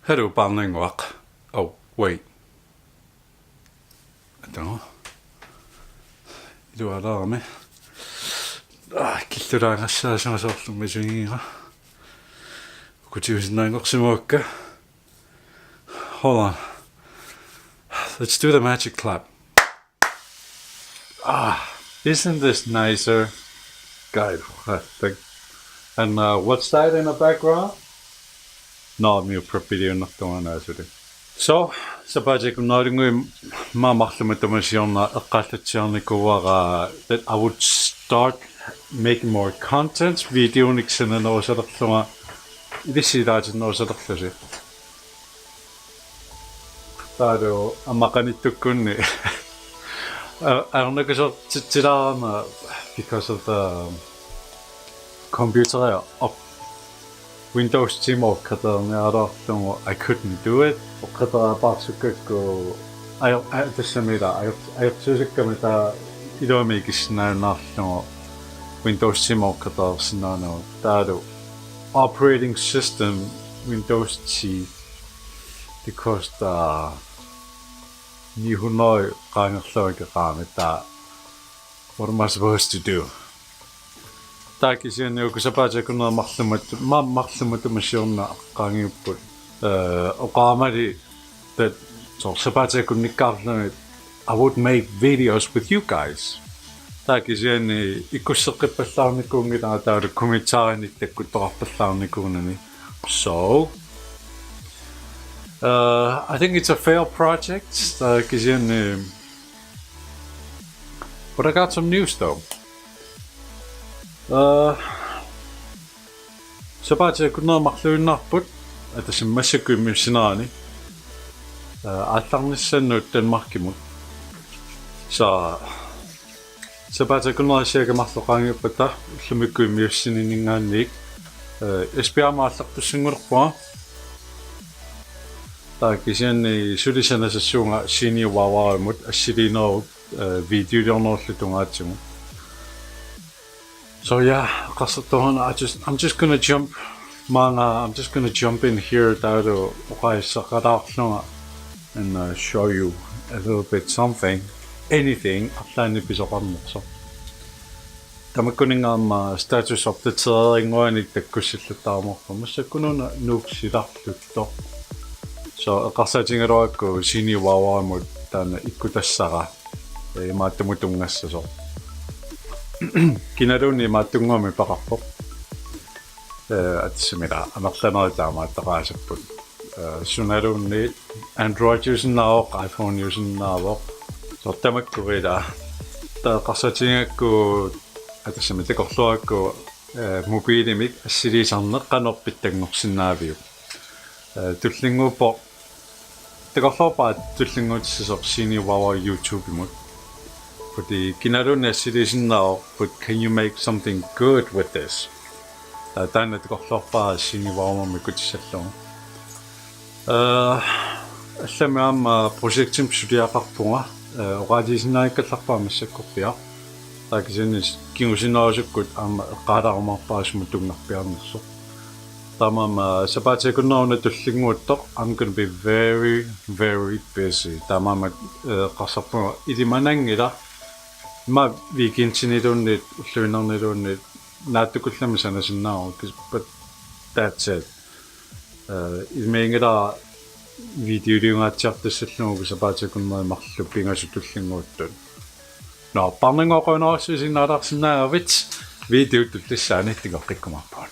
Hello, tullinnguuttoq. Oh, wait. I don't know. Ilualaarami. Killulaangassaasungasoorlummi suingiga. Kutiusinnaangorsimuakka. Hold on. Let's do the magic clap. Isn't this nicer? God, and what's that in the background? No, me video not going as it. So, sabaje kumnaringui mamarlumattamasiorna eqqallatsiarnikuara that I would start making more content video niksananosalerlunga ilisiilaatinnosalerlusi. Taado ammaqanittukkunni arnakusortilaarama because of the computer up Windows team of I couldn't do it. I don't make it now. Windows team of operating system Windows T because the what am I supposed to do? Taakisian yokusapaja kunna marlumattamasiorna qaangiupput oqaamali that so sapaja kunnikkaarlunit I would make videos with you guys. Taakisian ikkusseqqippallarnikkuungila taalu kumitsaarinittakku toqarpallarnikkuunani. So I think it's a failed project. Taakisian but I got some news though. Sabaje kunna marluunarput atasimmassakkuimmisinaani aallarnissannuut Danmarkimut sa sabaje kunna siagamarloqaangiuppata ullumikkuimmiussininningaanniik espiamaallartussingulerpua taakisianni sulisanasassuunga siniuwawaamut assiliinerut videolernerullutungaatigu. So yeah, I'm just gonna jump in here and show you a little bit something, anything. So tamakkuningaama status updateeringuaniktakkussillutaarmorpa massakkununa nuuksilarlutto. So eqarsatingaluakku siniuwawaamut taana ikkutassara maattumutungassa Kinaruni maattunguami paqarpoq atsimila amerlaneritaama attaqaasapput sunalunni Android usinnaavoq iPhone usinnaavoq sortamakkurila taaqarsatingakku atassimi takorluakku mobiilimik assiliisarneqqanorpittanngorsinnaaviu tullinguuppoq takorluarpaat tullinguutiссасоq siniuwawa YouTube imut. But the kinarun assiliation now, but can you make something good with this? Tana tqorlorpa siniwaama mikutissallung. Allamam projectim suliaqarpunga oqaalisinnaikkallarpaa massakkorpia. Taakisinis kingusinnaasukkut aama eqqaalarumarpaasumut tungnarpiarnerso. Tamam sapaatekunnauna tullinguuttoq I'm going to be very very busy. Tamam qassarpunga ilimanangila ma weekendsinilunniit ulluinarnilunniit naattukullami sanasinnaaru but that's it. Ilmeingila videoliungaatiartassallugu sapaatekunnaai marlu pingasutullinguuttut. No parningoqonerassusinnaalaarsinnaavit video tullissaani tingoqqikkumarpuun.